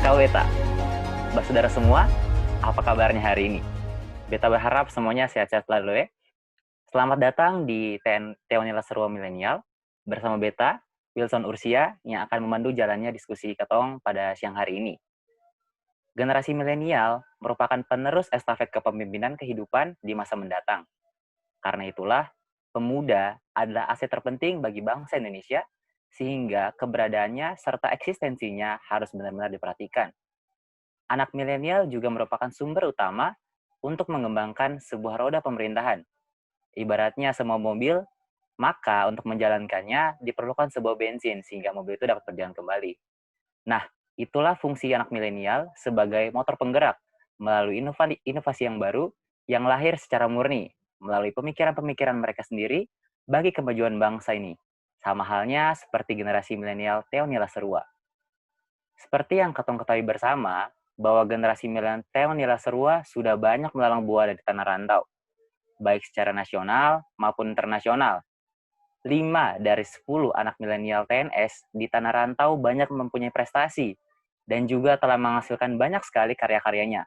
Kak Weta, saudara semua, apa kabarnya hari ini? Beta berharap semuanya sehat-sehat selalu ya. Selamat datang di Teonila Serua Milenial bersama Beta, Wilson Ursia, yang akan memandu jalannya diskusi Ketong pada siang hari ini. Generasi milenial merupakan penerus estafet kepemimpinan kehidupan di masa mendatang. Karena itulah, pemuda adalah aset terpenting bagi bangsa Indonesia, sehingga keberadaannya serta eksistensinya harus benar-benar diperhatikan. Anak milenial juga merupakan sumber utama untuk mengembangkan sebuah roda pemerintahan. Ibaratnya semua mobil, maka untuk menjalankannya diperlukan sebuah bensin sehingga mobil itu dapat berjalan kembali. Nah, itulah fungsi anak milenial sebagai motor penggerak melalui inovasi yang baru yang lahir secara murni melalui pemikiran-pemikiran mereka sendiri bagi kemajuan bangsa ini. Sama halnya seperti generasi milenial Teonila Serua. Seperti yang Ketong ketahui bersama, bahwa generasi milenial Teonila Serua sudah banyak melalang buah dari tanah rantau, baik secara nasional maupun internasional. 5 dari 10 anak milenial TNS di tanah rantau banyak mempunyai prestasi dan juga telah menghasilkan banyak sekali karya-karyanya.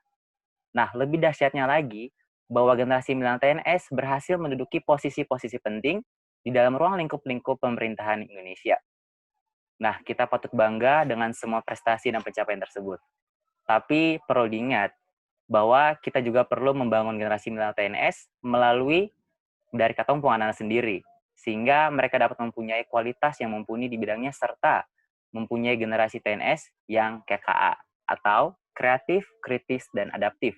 Nah, lebih dahsyatnya lagi, bahwa generasi milenial TNS berhasil menduduki posisi-posisi penting di dalam ruang lingkup-lingkup pemerintahan Indonesia. Nah, kita patut bangga dengan semua prestasi dan pencapaian tersebut. Tapi perlu diingat bahwa kita juga perlu membangun generasi milenial TNS melalui dari Katong anak sendiri, sehingga mereka dapat mempunyai kualitas yang mumpuni di bidangnya serta mempunyai generasi TNS yang KKA atau kreatif, kritis, dan adaptif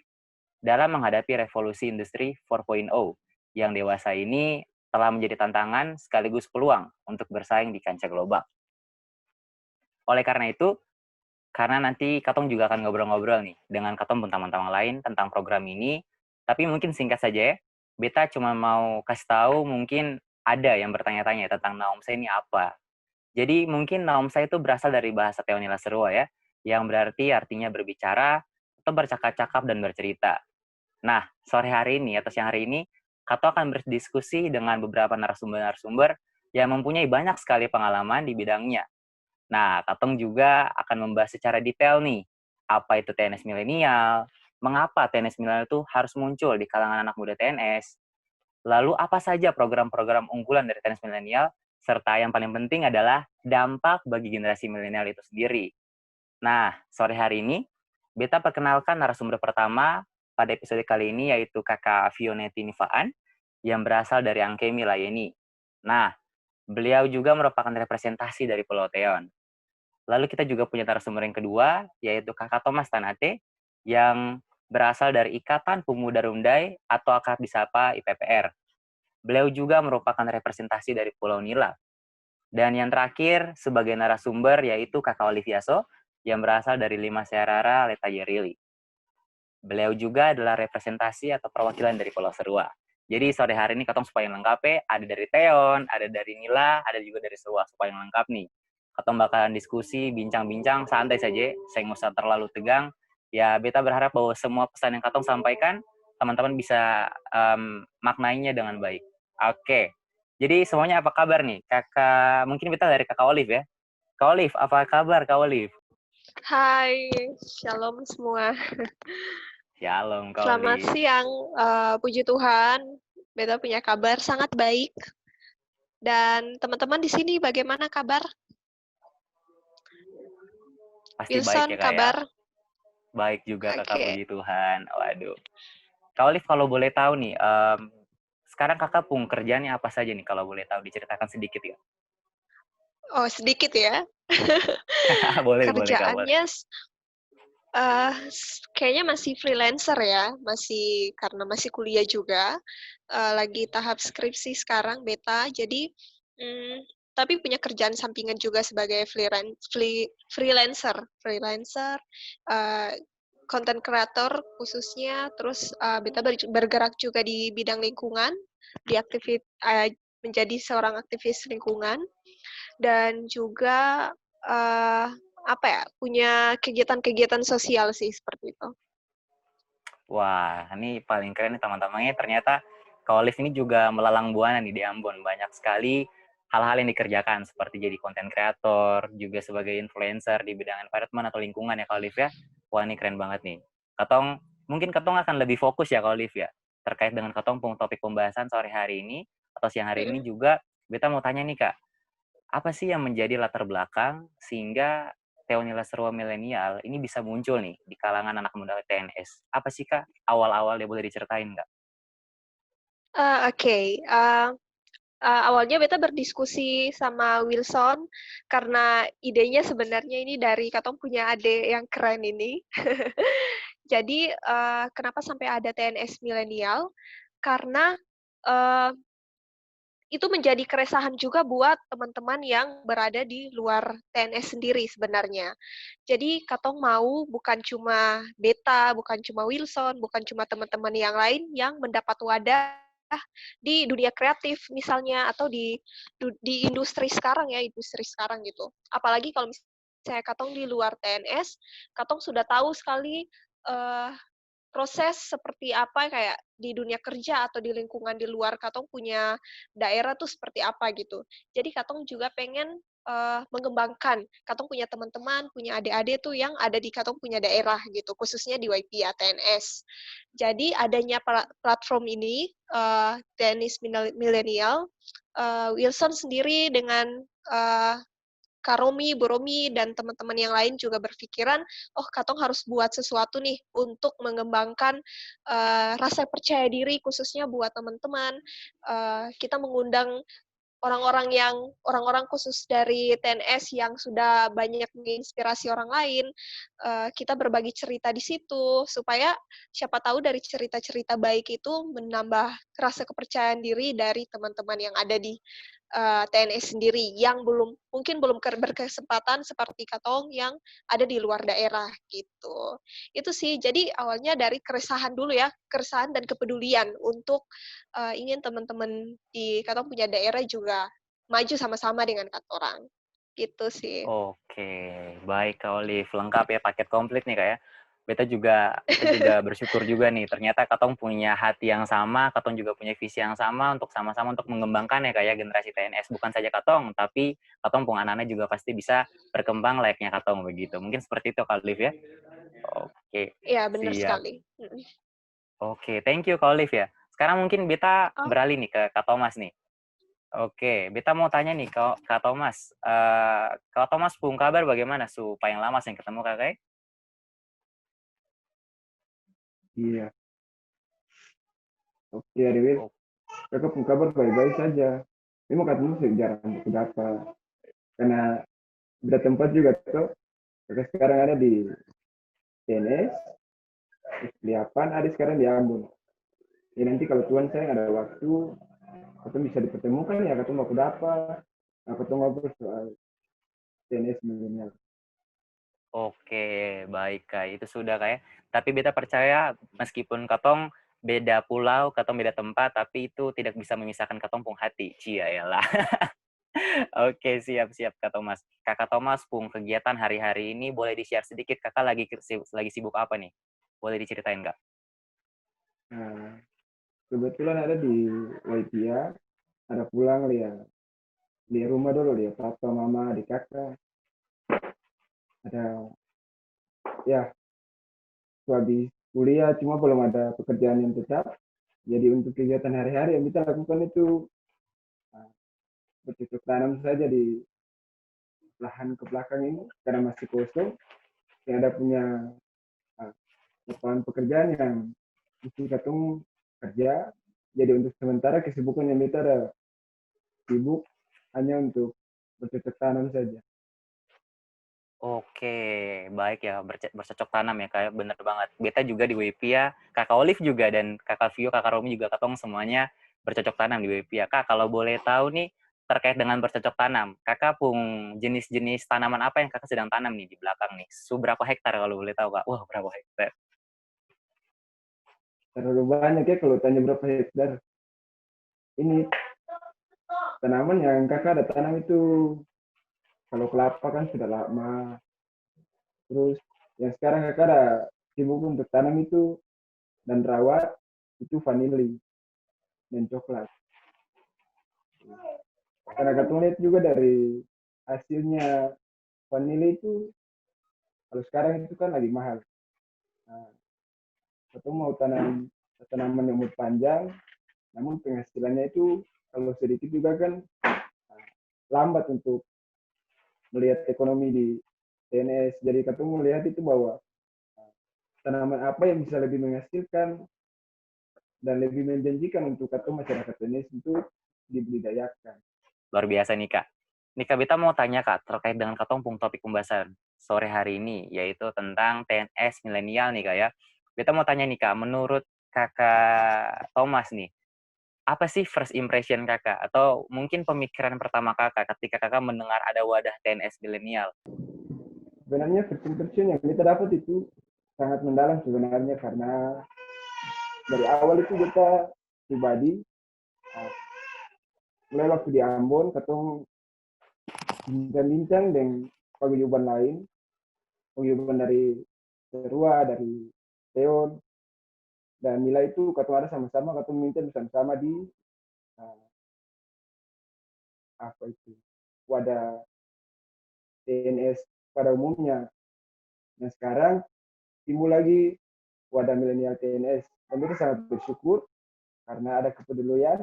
dalam menghadapi revolusi industri 4.0 yang dewasa ini telah menjadi tantangan sekaligus peluang untuk bersaing di kancah global. Oleh karena itu, karena nanti Katong juga akan ngobrol-ngobrol nih dengan Katong teman-teman lain tentang program ini, tapi mungkin singkat saja ya, Beta cuma mau kasih tahu mungkin ada yang bertanya-tanya tentang Naomsa ini apa. Jadi mungkin Naomsa itu berasal dari bahasa Teonila Serua ya, yang berarti artinya berbicara atau bercakap-cakap dan bercerita. Nah, sore hari ini atau siang hari ini, Kato akan berdiskusi dengan beberapa narasumber-narasumber yang mempunyai banyak sekali pengalaman di bidangnya. Nah, Katong juga akan membahas secara detail nih, apa itu TNS milenial, mengapa TNS milenial itu harus muncul di kalangan anak muda TNS, lalu apa saja program-program unggulan dari TNS milenial, serta yang paling penting adalah dampak bagi generasi milenial itu sendiri. Nah, sore hari ini, Beta perkenalkan narasumber pertama pada episode kali ini, yaitu Kakak Fioneti Nifaan, yang berasal dari Angkemi Layeni. Nah, beliau juga merupakan representasi dari Pulau Teon. Lalu kita juga punya narasumber yang kedua, yaitu Kakak Thomas Tanate, yang berasal dari Ikatan Pemuda Rundai atau akrab disapa IPPR. Beliau juga merupakan representasi dari Pulau Nila. Dan yang terakhir, sebagai narasumber, yaitu Kakak Oliviaso, yang berasal dari Lima Searara Letayerili. Beliau juga adalah representasi atau perwakilan dari Pulau Serua. Jadi sore hari ini Katong supaya lengkap ya, ada dari Teon, ada dari Nila, ada juga dari Serua, supaya lengkap nih. Katong bakalan diskusi, bincang-bincang, santai saja, saya nggak usah terlalu tegang. Ya, Beta berharap bahwa semua pesan yang Katong sampaikan, teman-teman bisa maknainya dengan baik. Oke, jadi semuanya apa kabar nih? Kakak, mungkin Beta dari Kakak Olive ya. Kak Olive, apa kabar Kak Olive? Hai, shalom semua. Shalom Kak Selamat Olive. siang, puji Tuhan. Beta punya kabar sangat baik. Dan teman-teman di sini bagaimana kabar? Pasti baik Wilson, ya Kak ya. kabar? Baik juga Kakak, Oke. puji Tuhan. Waduh. Kak Olive, kalau boleh tahu nih, sekarang Kakak pun kerjanya apa saja nih kalau boleh tahu, diceritakan sedikit ya? Oh, sedikit ya. Boleh Kak, boleh. Kerjaannya kayaknya masih freelancer ya, karena masih kuliah juga. Lagi tahap skripsi sekarang, beta. Jadi, tapi punya kerjaan sampingan juga sebagai freelancer, content creator khususnya. Terus beta bergerak juga di bidang lingkungan, menjadi seorang aktivis lingkungan, dan juga punya kegiatan-kegiatan sosial sih seperti itu. Wah, ini paling keren nih teman-temannya. Ternyata Kak Olive ini juga melalang buana nih di Ambon. Banyak sekali hal-hal yang dikerjakan seperti jadi konten kreator, juga sebagai influencer di bidang environment atau lingkungan ya Kak Olive ya. Wah ini keren banget nih. Mungkin Katong akan lebih fokus ya Kak Olive ya, terkait dengan Katong topik pembahasan sore hari ini atau siang hari ini juga. Beta mau tanya nih Kak, apa sih yang menjadi latar belakang sehingga Teonila Serua Milenial ini bisa muncul nih di kalangan anak muda TNS? Apa sih Kak awal-awal dia boleh diceritain nggak? Oke, awalnya beta berdiskusi sama Wilson karena idenya sebenarnya ini dari katong punya adik yang keren ini. Jadi, kenapa sampai ada TNS milenial, karena, eee, itu menjadi keresahan juga buat teman-teman yang berada di luar TNS sendiri sebenarnya. Jadi katong mau bukan cuma beta, bukan cuma Wilson, bukan cuma teman-teman yang lain yang mendapat wadah di dunia kreatif misalnya atau di industri sekarang ya, industri sekarang gitu. Apalagi kalau misalnya katong di luar TNS, katong sudah tahu sekali, eee, proses seperti apa kayak di dunia kerja atau di lingkungan di luar katong punya daerah tuh seperti apa gitu. Jadi katong juga pengen, mengembangkan, katong punya teman-teman, punya adik-adik tuh yang ada di katong punya daerah gitu, khususnya di YPA TNS. Jadi adanya platform ini, TNS Milenial, Wilson sendiri dengan, Kak Romi, Bu Romi, dan teman-teman yang lain juga berpikiran, oh katong harus buat sesuatu nih untuk mengembangkan rasa percaya diri khususnya buat teman-teman. Kita mengundang orang-orang khusus dari TNS yang sudah banyak menginspirasi orang lain. Kita berbagi cerita di situ supaya siapa tahu dari cerita-cerita baik itu menambah rasa kepercayaan diri dari teman-teman yang ada di TNS sendiri yang mungkin belum berkesempatan seperti Katong yang ada di luar daerah gitu. Itu sih, jadi awalnya dari keresahan dulu ya, keresahan dan kepedulian untuk ingin teman-teman di Katong punya daerah juga maju sama-sama dengan Katorang. Gitu sih. Oke, baik Kak Olive, lengkap ya paket komplit nih Kak ya. Beta juga bersyukur juga nih, ternyata Katong punya hati yang sama, Katong juga punya visi yang sama untuk sama-sama untuk mengembangkan ya Kak ya generasi TNS. Bukan saja Katong, tapi Katong pun anak-anak juga pasti bisa berkembang layaknya Katong begitu. Mungkin seperti itu Kak Olive ya. Oke, Iya, benar siap. sekali. Mm. Oke, thank you Kak Olive ya. Sekarang mungkin Beta Oh, beralih nih ke Kak Thomas nih. Oke, Beta mau tanya nih Kak Thomas. Kak Thomas pun kabar bagaimana? Supaya yang lama sih ketemu kakak. Iya, oke Ariel. Oh, Kakak pun kabar baik-baik saja. Memang ketemu jarang berapa. Karena beda tempat juga tuh. Kakak sekarang ada di TNS, Liapan, ada sekarang di Ambon. Ya nanti kalau Tuhan saya ada waktu, ketemu bisa dipertemukan ya, ketemu aku dapat. Aku tuh ngobrol soal TNS milenial. oke, baik Kak. Itu sudah Kak ya. Tapi Beta percaya meskipun Katong beda pulau, Katong beda tempat, tapi itu tidak bisa memisahkan Katong pung hati. Cia ya lah. Oke, siap-siap Kak Thomas. Kakak Thomas pun kegiatan hari-hari ini boleh di-share sedikit Kakak lagi sibuk apa nih? Boleh diceritain nggak? Nah, kebetulan ada di Waitia, ada pulang lihat di rumah dulu lihat papa, mama, adik kakak. Ada ya habis kuliah cuma belum ada pekerjaan yang tetap. Jadi untuk kegiatan hari-hari yang kita lakukan itu uh, bercocok tanam saja di lahan ke belakang ini karena masih kosong. Yang ada punya uh, lapangan pekerjaan yang mesti ketemu kerja. Jadi untuk sementara kesibukan yang kita ada sibuk hanya untuk bercocok tanam saja. Oke, baik ya, bercocok tanam ya, kayak bener banget. Beta juga di WIPIA, Kakak Olive juga, dan Kakak Vio, Kakak Romi juga, Katong semuanya bercocok tanam di WIPIA. Kak, kalau boleh tahu nih, terkait dengan bercocok tanam, Kakak pun jenis-jenis tanaman apa yang Kakak sedang tanam nih di belakang nih? Seberapa hektar kalau boleh tahu, Kak? Wah, berapa hektar? Terlalu banyak ya kalau tanya berapa hektar. Ini tanaman yang kakak ada tanam itu kalau kelapa kan sudah lama. Terus yang sekarang kakak ada sibuk untuk tanam itu dan rawat itu vanili dan coklat. Karena katong lihat juga dari hasilnya vanili itu, kalau sekarang itu kan lagi mahal. Nah, katong mau tanam tanaman yang umur panjang, namun penghasilannya itu kalau sedikit juga kan lambat untuk melihat ekonomi di TNS. Jadi katong melihat itu bahwa tanaman apa yang bisa lebih menghasilkan dan lebih menjanjikan untuk katong masyarakat TNS untuk dibudidayakan. Luar biasa nih Kak. Nih Kak, Beta mau tanya Kak, terkait dengan katong topik pembahasan sore hari ini, yaitu tentang TNS milenial nih Kak ya. Beta mau tanya nih Kak, menurut Kakak Thomas nih, apa sih first impression Kakak? Atau mungkin pemikiran pertama Kakak ketika Kakak mendengar ada wadah TNS milenial? Sebenarnya persen yang kita dapat itu sangat mendalam sebenarnya, karena dari awal itu kita pribadi mulai waktu di Ambon katong bincang-bincang dengan paguyuban lain, paguyuban dari Serua, dari Teon, dan nilai itu katong ada sama-sama, katong minta bersama-sama di uh, apa itu wadah TNS pada umumnya. Nah sekarang timbul lagi wadah milenial TNS, dan kita sangat bersyukur karena ada kepedulian,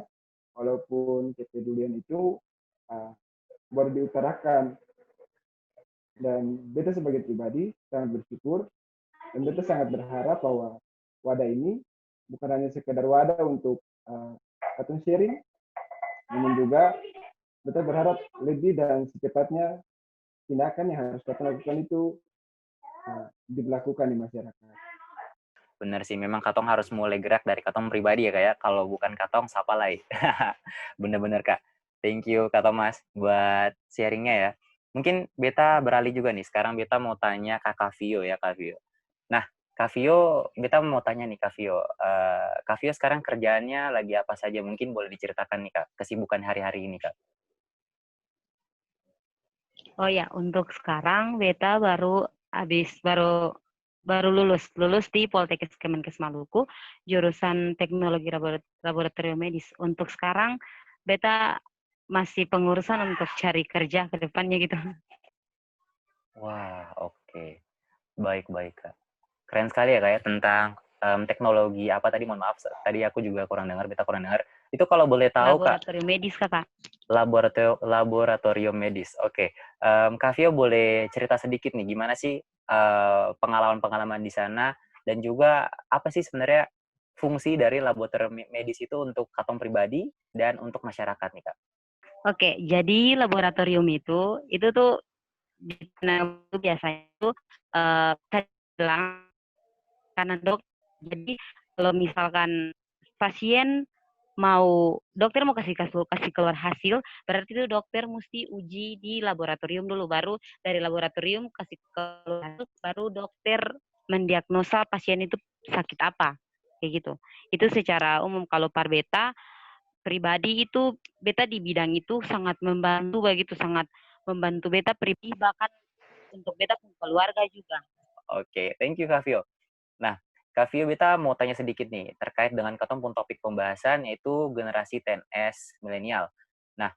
walaupun kepedulian itu uh, baru diutarakan, dan beta sebagai pribadi sangat bersyukur dan beta sangat berharap bahwa wadah ini bukan hanya sekedar wadah untuk katong sharing, namun juga beta berharap lebih dan secepatnya tindakan yang harus kita lakukan itu dilakukan di masyarakat. Bener sih, memang katong harus mulai gerak dari katong pribadi ya Kak ya. Kalau bukan katong, siapa lagi? Bener-bener Kak. Thank you Kak Thomas buat sharingnya ya. Mungkin Beta beralih juga nih. Sekarang Beta mau tanya Kak Vio ya Kak Vio. Nah, Kak Vio, Beta mau tanya nih Kak Vio. Kak Vio sekarang kerjaannya lagi apa saja? Mungkin boleh diceritakan nih Kak, kesibukan hari-hari ini Kak. Oh ya, untuk sekarang Beta baru lulus di Poltekkes Kemenkes Maluku, jurusan Teknologi Laboratorium Medis. Untuk sekarang Beta masih pengurusan untuk cari kerja ke depannya gitu. Wah, oke. Baik-baik Kak. Keren sekali ya Kak ya, tentang teknologi apa tadi, mohon maaf, tadi aku juga kurang dengar, Beta kurang dengar. Itu kalau boleh tahu Kak, Laboratorium medis Kakak. laboratorium medis. Oke. Kak Vio boleh cerita sedikit nih, gimana sih pengalaman-pengalaman di sana, dan juga apa sih sebenarnya fungsi dari laboratorium medis itu untuk katong pribadi dan untuk masyarakat nih Kak? Oke, jadi laboratorium itu tuh biasanya itu saya bilang karena dok. Jadi kalau misalkan pasien dokter mau kasih keluar hasil, berarti itu dokter mesti uji di laboratorium dulu, baru dari laboratorium kasih keluar hasil, baru dokter mendiagnosa pasien itu sakit apa, kayak gitu. Itu secara umum. Kalau par Beta pribadi itu, Beta di bidang itu sangat membantu begitu, sangat membantu Beta pribadi, bahkan untuk Beta keluarga juga. Oke, thank you Kak Vio. Nah, Kak Vio, Beta mau tanya sedikit nih, terkait dengan katong pun topik pembahasan, yaitu generasi TNS milenial. Nah,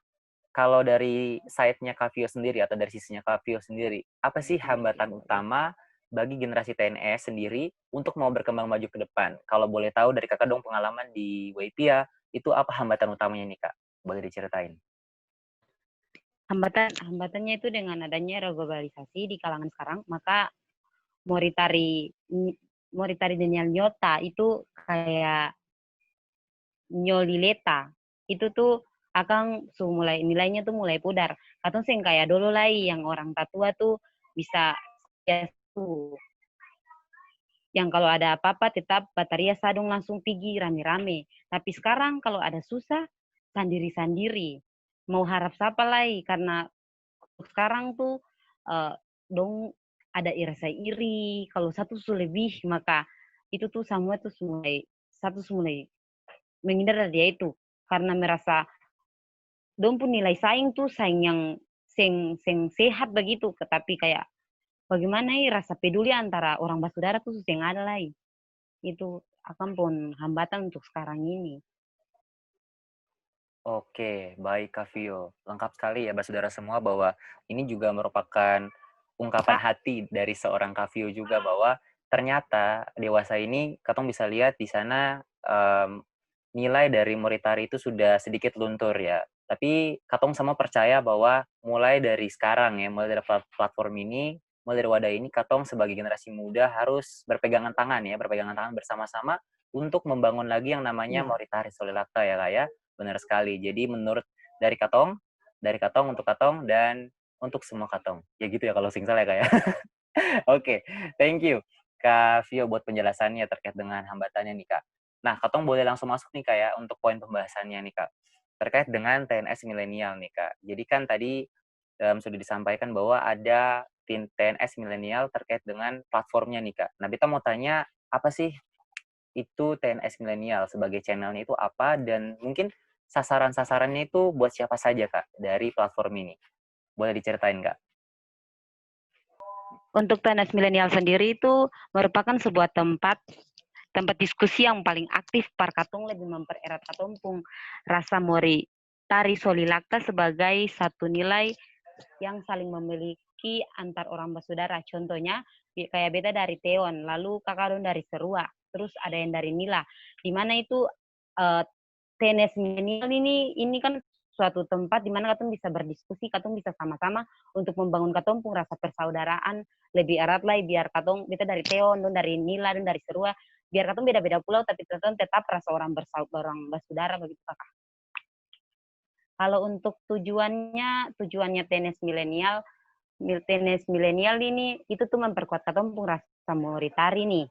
kalau dari side-nya Kak Vio sendiri, atau dari sisinya Kak Vio sendiri, apa sih hambatan utama bagi generasi TNS sendiri untuk mau berkembang maju ke depan? Kalau boleh tahu dari Kakak dong, pengalaman di Waipia, itu apa hambatan utamanya nih Kak? Boleh diceritain? Hambatannya itu dengan adanya globalisasi di kalangan sekarang, maka Moritari Daniel Nyota itu kayak Nyolileta itu tuh akan mulai nilainya tuh mulai pudar. Atau sing kayak dulu lagi yang orang tatua tuh bisa ya tuh yang kalau ada apa-apa tetap bataria sadung langsung pergi rame-rame. Tapi sekarang kalau ada susah sendiri-sendiri. Mau harap siapa lagi, karena sekarang tuh dong ada rasa iri, kalau satu lebih maka itu tuh semua tuh mulai menghindar dari dia itu, karena merasa dong pun nilai saing tuh saing yang sing sehat begitu, tapi kayak bagaimana rasa peduli antara orang basudara tuh yang ada lagi. Itu akan pun hambatan untuk sekarang ini. Oke, baik Kak Vio. Lengkap sekali ya, saudara semua, bahwa ini juga merupakan ungkapan Kak, hati dari seorang Kak Vio juga, bahwa ternyata dewasa ini katong bisa lihat di sana nilai dari Moritari itu sudah sedikit luntur ya. Tapi katong sama percaya bahwa mulai dari sekarang ya, mulai dari platform ini, mulai dari wadah ini, katong sebagai generasi muda harus berpegangan tangan ya, berpegangan tangan bersama-sama untuk membangun lagi yang namanya iya. Moritari Solilakta ya Kak ya. Benar sekali. Jadi menurut dari katong untuk katong dan untuk semua katong. Ya gitu ya kalau singsal ya Kak ya. Oke, thank you Kak Vio buat penjelasannya terkait dengan hambatannya nih Kak. Nah, Katong boleh langsung masuk nih Kak ya untuk poin pembahasannya nih Kak. Terkait dengan TNS milenial nih Kak. Jadi kan tadi sudah disampaikan bahwa ada TNS milenial terkait dengan platformnya nih Kak. Nah, kita mau tanya apa sih itu TNS milenial sebagai channelnya itu apa dan mungkin sasaran-sasarannya itu buat siapa saja Kak dari platform ini? Boleh diceritain Kak? Untuk TNS milenial sendiri itu merupakan sebuah tempat diskusi yang paling aktif Parkatung lebih mempererat katumpung rasa mori tari solilakta sebagai satu nilai yang saling memiliki antar orang bersaudara. Contohnya kayak beta dari Teon, lalu Kakadon dari Serua, terus ada yang dari Nila. Di mana itu TNS milenial ini kan suatu tempat di mana katong bisa berdiskusi, katong bisa sama-sama untuk membangun katumpung rasa persaudaraan lebih erat lah, biar katong beta dari Teon, dan dari Nila, dan dari Serua, biar katong beda-beda pulau tapi katong tetap rasa orang bersaudara begitu Kakak. Kalau untuk tujuannya TNS milenial ini itu tuh memperkuat katong pun rasa moritari nih.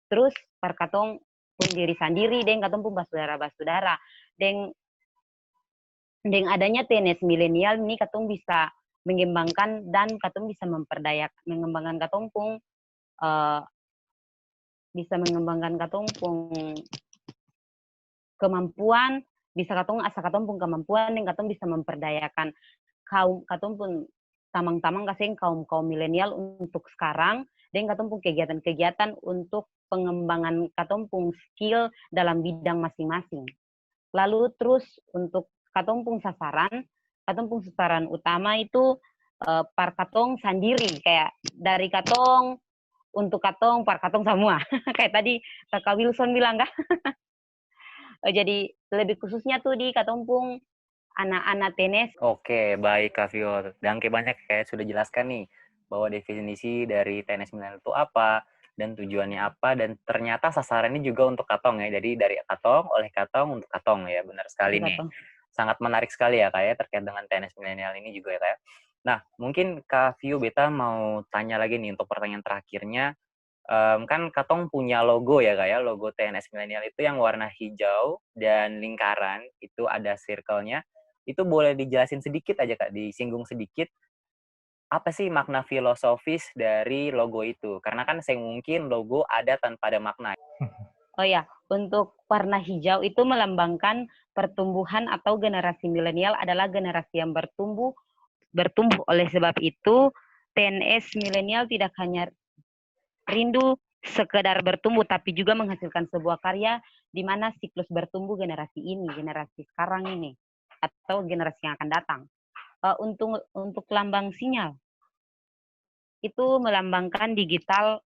Terus per katong pun diri sendiri dan katong pun basudara dengan adanya TNS milenial ini katong bisa mengembangkan dan katong bisa mengembangkan katong pun bisa mengembangkan katong pun kemampuan, bisa katong pun kemampuan dan katong bisa memperdayakan katong pun tamang-tamang kasih kaum milenial untuk sekarang dan katong pun kegiatan-kegiatan untuk pengembangan katong pun skill dalam bidang masing-masing. Lalu terus untuk katong pun sasaran utama itu par katong sendiri, kayak dari katong untuk katong par katong semua. Kayak tadi Kakak Wilson bilang kah? Jadi lebih khususnya tuh di katong pun anak-anak tenis. Oke, baik Kak Vio. Dangke banyak kayak sudah jelaskan nih bahwa definisi dari TNS milenial itu apa dan tujuannya apa dan ternyata sasarannya juga untuk Katong ya. Jadi dari Katong, oleh Katong, untuk Katong ya. Benar sekali nih. Katong. Sangat menarik sekali ya Kak ya terkait dengan TNS milenial ini juga ya Kak ya. Nah, mungkin Kak Vio Beta mau tanya lagi nih untuk pertanyaan terakhirnya. Kan Katong punya logo ya Kak ya, logo TNS milenial itu yang warna hijau dan lingkaran, itu ada circle-nya. Itu boleh dijelasin sedikit aja Kak, disinggung sedikit, apa sih makna filosofis dari logo itu? Karena kan saya mungkin logo ada tanpa ada makna. Oh ya, untuk warna hijau itu melambangkan pertumbuhan atau generasi milenial adalah generasi yang bertumbuh. Oleh sebab itu, TNS milenial tidak hanya rindu sekedar bertumbuh, tapi juga menghasilkan sebuah karya di mana siklus bertumbuh generasi sekarang ini, atau generasi yang akan datang. Untuk lambang sinyal, itu melambangkan digital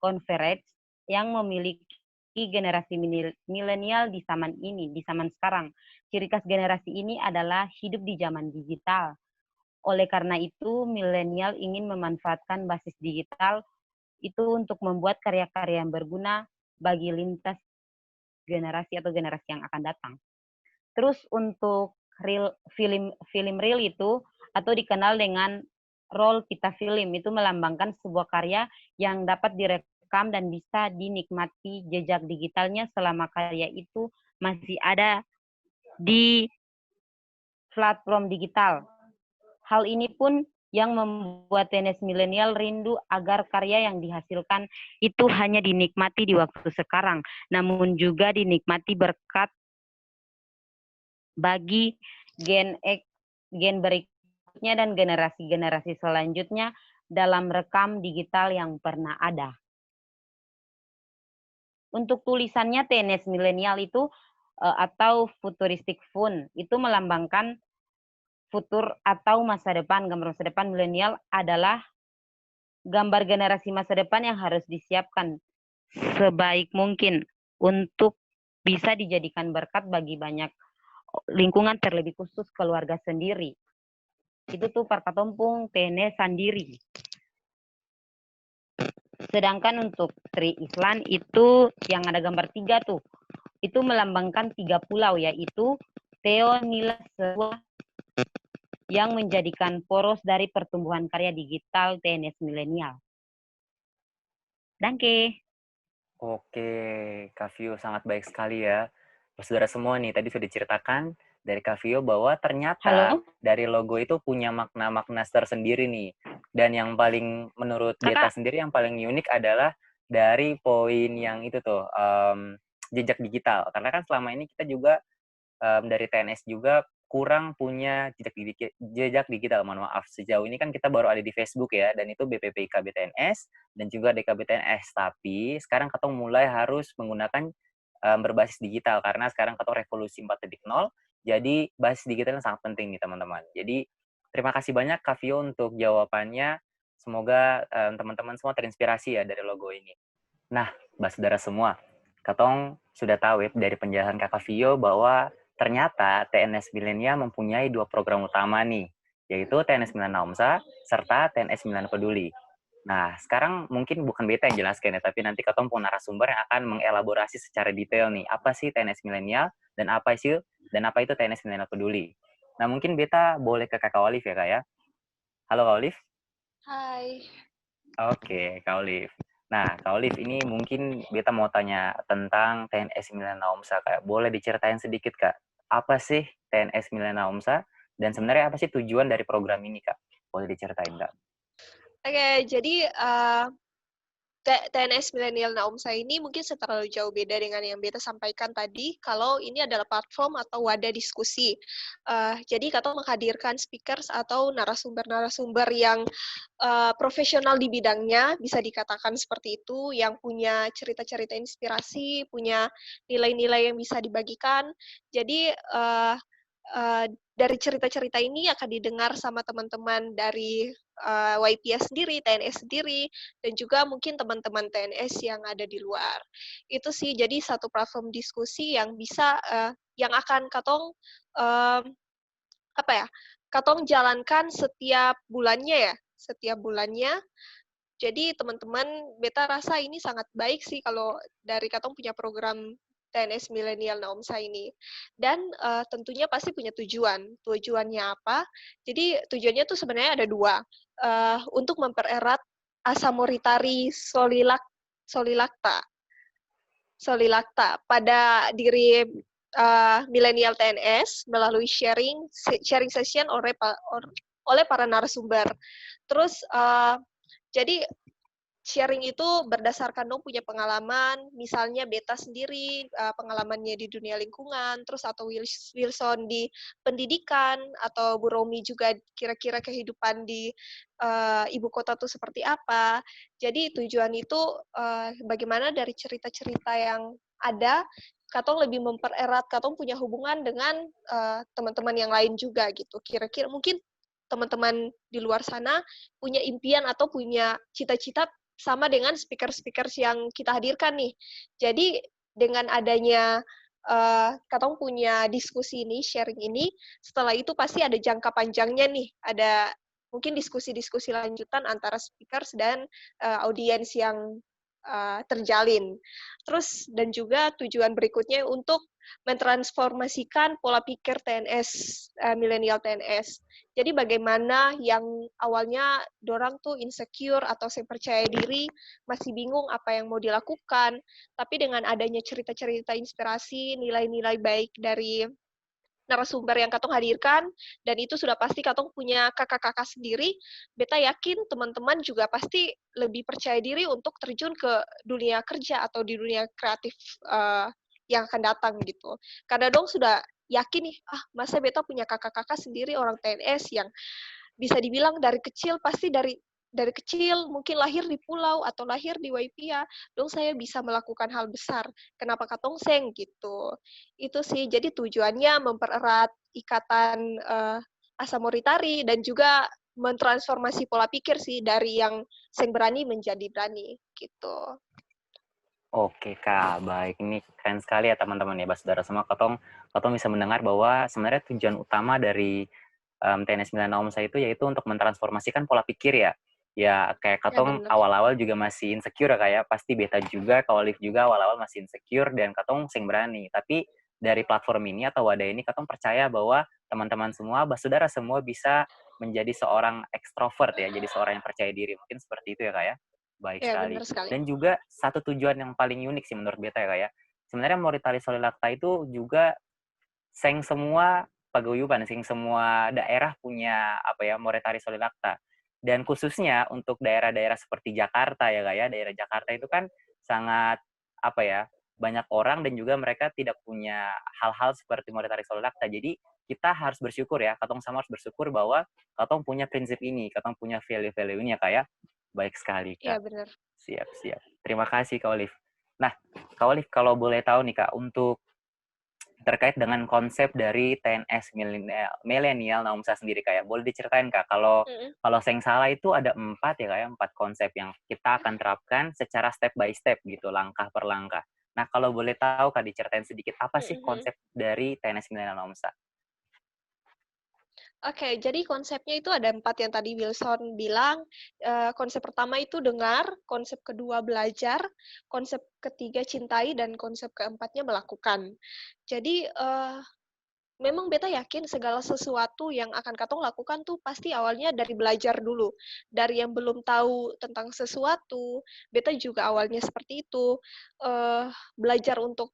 convergence yang memiliki generasi milenial di zaman ini, di zaman sekarang. Ciri khas generasi ini adalah hidup di zaman digital. Oleh karena itu, milenial ingin memanfaatkan basis digital itu untuk membuat karya-karya yang berguna bagi lintas generasi atau generasi yang akan datang. Terus untuk film reel itu atau dikenal dengan roll pita film itu melambangkan sebuah karya yang dapat direkam dan bisa dinikmati jejak digitalnya selama karya itu masih ada di platform digital. Hal ini pun yang membuat TNS milenial rindu agar karya yang dihasilkan itu hanya dinikmati di waktu sekarang, namun juga dinikmati berkat bagi gen berikutnya dan generasi-generasi selanjutnya dalam rekam digital yang pernah ada. Untuk tulisannya TNS milenial itu atau futuristic fun. Itu melambangkan futur atau masa depan. Gambar masa depan milenial adalah gambar generasi masa depan yang harus disiapkan sebaik mungkin untuk bisa dijadikan berkat bagi banyak lingkungan, terlebih khusus keluarga sendiri. Itu tuh perkatompung TNS sendiri. Sedangkan untuk Tri Island itu yang ada gambar 3 tuh, itu melambangkan 3 pulau, yaitu Teonila Serua yang menjadikan poros dari pertumbuhan karya digital TNS milenial. Danke. Oke, Kak Vio sangat baik sekali ya. Saudara semua nih, tadi sudah diceritakan dari Kak Vio bahwa ternyata Halo? dari logo itu punya makna-makna tersendiri nih. Dan yang paling menurut Beta Kakak, sendiri yang paling unik adalah dari poin yang itu tuh, jejak digital. Karena kan selama ini kita juga dari TNS juga kurang punya jejak digital, mohon maaf. Sejauh ini kan kita baru ada di Facebook ya, dan itu BPPIK BTNS dan juga DKBTNS. Tapi sekarang Ketong mulai harus menggunakan berbasis digital karena sekarang Ketong revolusi 4.0, jadi basis digital sangat penting nih teman-teman. Jadi terima kasih banyak Kak Vio untuk jawabannya. Semoga teman-teman semua terinspirasi ya dari logo ini. Nah, saudara semua, Ketong sudah tahu ya dari penjelasan Kakak Vio bahwa ternyata TNS Milenial mempunyai 2 program utama nih, yaitu TNS Milenial Naumsa serta TNS Milenial Peduli. Nah, sekarang mungkin bukan Beta yang jelaskan ya, tapi nanti Ketong pun narasumber yang akan mengelaborasi secara detail nih, apa sih TNS Milenial dan apa itu TNS Milenial Peduli. Nah, mungkin Beta boleh ke Kakak Olive ya, Kak ya. Halo Kak Olive. Hai. Oke, Kak Olive. Nah, Kak Olive, ini mungkin Beta mau tanya tentang TNS Milenial Naumsa, Kak. Boleh diceritain sedikit, Kak? Apa sih TNS Milenial Naumsa? Dan sebenarnya apa sih tujuan dari program ini, Kak? Boleh diceritain, Kak? Oke, jadi TNS Milenial Naumsa ini mungkin terlalu jauh beda dengan yang Beta sampaikan tadi, kalau ini adalah platform atau wadah diskusi. Jadi Kato menghadirkan speakers atau narasumber-narasumber yang profesional di bidangnya, bisa dikatakan seperti itu, yang punya cerita-cerita inspirasi, punya nilai-nilai yang bisa dibagikan. Jadi dari cerita-cerita ini akan didengar sama teman-teman dari YPS sendiri, TNS sendiri, dan juga mungkin teman-teman TNS yang ada di luar. Itu sih, jadi satu platform diskusi yang bisa, yang akan Katong, Katong jalankan setiap bulannya ya, setiap bulannya. Jadi teman-teman, Beta rasa ini sangat baik sih kalau dari Katong punya program TNS Milenial Naumsa ini. Dan tentunya pasti punya tujuan. Tujuannya apa? Jadi tujuannya tuh sebenarnya ada 2. Untuk mempererat asa moritari solilakta pada diri milenial TNS melalui sharing session oleh para narasumber. Terus jadi sharing itu berdasarkan dong punya pengalaman, misalnya Beta sendiri pengalamannya di dunia lingkungan, terus atau Wilson di pendidikan, atau Bu Romi juga kira-kira kehidupan di ibu kota tuh seperti apa. Jadi tujuan itu bagaimana dari cerita-cerita yang ada, Katong lebih mempererat, Katong punya hubungan dengan teman-teman yang lain juga gitu. Kira-kira mungkin teman-teman di luar sana punya impian atau punya cita-cita sama dengan speaker-speaker yang kita hadirkan nih. Jadi dengan adanya Katong punya diskusi ini, sharing ini, setelah itu pasti ada jangka panjangnya nih, ada mungkin diskusi-diskusi lanjutan antara speakers dan audiens yang terjalin. Terus dan juga tujuan berikutnya untuk mentransformasikan pola pikir TNS, milenial TNS. Jadi bagaimana yang awalnya dorang tuh insecure atau saya percaya diri, masih bingung apa yang mau dilakukan, tapi dengan adanya cerita-cerita inspirasi, nilai-nilai baik dari narasumber yang Katong hadirkan, dan itu sudah pasti Katong punya kakak-kakak sendiri, Beta yakin teman-teman juga pasti lebih percaya diri untuk terjun ke dunia kerja atau di dunia kreatif yang akan datang gitu. Karena dong sudah yakin nih, masa Beta punya kakak-kakak sendiri orang TNS yang bisa dibilang dari kecil pasti dari dari kecil mungkin lahir di pulau atau lahir di Waipia, dong saya bisa melakukan hal besar. Kenapa katong seng gitu? Itu sih. Jadi tujuannya mempererat ikatan asa moritari dan juga mentransformasi pola pikir sih dari yang seng berani menjadi berani gitu. Oke Kak, baik. Ini keren sekali ya teman-teman ya, saudara semua. Katong bisa mendengar bahwa sebenarnya tujuan utama dari TNS Milana Omsa itu yaitu untuk mentransformasikan pola pikir ya. Ya kayak Ya katong benar. awal-awal juga masih insecure ya kayak pasti beta juga, kalau Liv juga awal-awal masih insecure dan katong sing berani. Tapi dari platform ini atau wadah ini katong percaya bahwa teman-teman semua, saudara semua bisa menjadi seorang ekstrovert ya, jadi seorang yang percaya diri. Mungkin seperti itu ya Kak ya. Baik Ya sekali. benar sekali. Dan juga satu tujuan yang paling unik sih menurut beta ya Kak ya. Sebenarnya Moritari Solilakta itu juga seng semua paguyuban, seng semua daerah punya apa ya Moritari Solilakta. Dan khususnya untuk daerah-daerah seperti Jakarta ya Kak ya, daerah Jakarta itu kan sangat apa ya, banyak orang dan juga mereka tidak punya hal-hal seperti Moritari Solilakta. Jadi kita harus bersyukur ya, katong sama harus bersyukur bahwa katong punya prinsip ini, katong punya value-value ini ya Kak ya. Baik sekali Ya Kak. benar. Siap, siap. Terima kasih Kak Olive. Nah, Kak Olive kalau boleh tahu nih Kak, untuk terkait dengan konsep dari TNS milenial Naumsa sendiri kayak boleh diceritain Kak, kalau saya salah itu ada 4 ya kayak 4 konsep yang kita akan terapkan secara step by step gitu, langkah per langkah. Nah, kalau boleh tahu Kak diceritain sedikit apa sih konsep dari TNS milenial Naumsa? Oke, jadi konsepnya itu ada 4 yang tadi Wilson bilang. Konsep pertama itu dengar, konsep kedua belajar, konsep ketiga cintai, dan konsep keempatnya melakukan. Jadi, memang beta yakin segala sesuatu yang akan katong lakukan tuh pasti awalnya dari belajar dulu. Dari yang belum tahu tentang sesuatu, beta juga awalnya seperti itu. Belajar untuk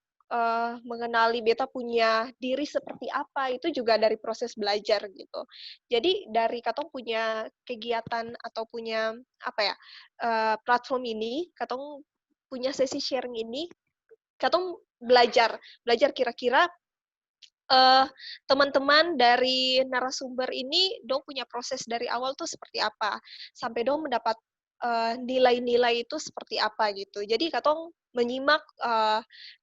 mengenali beta punya diri seperti apa, itu juga dari proses belajar gitu. Jadi dari katong punya kegiatan atau punya apa ya, platform ini, katong punya sesi sharing ini, katong belajar kira-kira teman-teman dari narasumber ini dong punya proses dari awal tuh seperti apa, sampai dong mendapat nilai-nilai itu seperti apa gitu. Jadi katong menyimak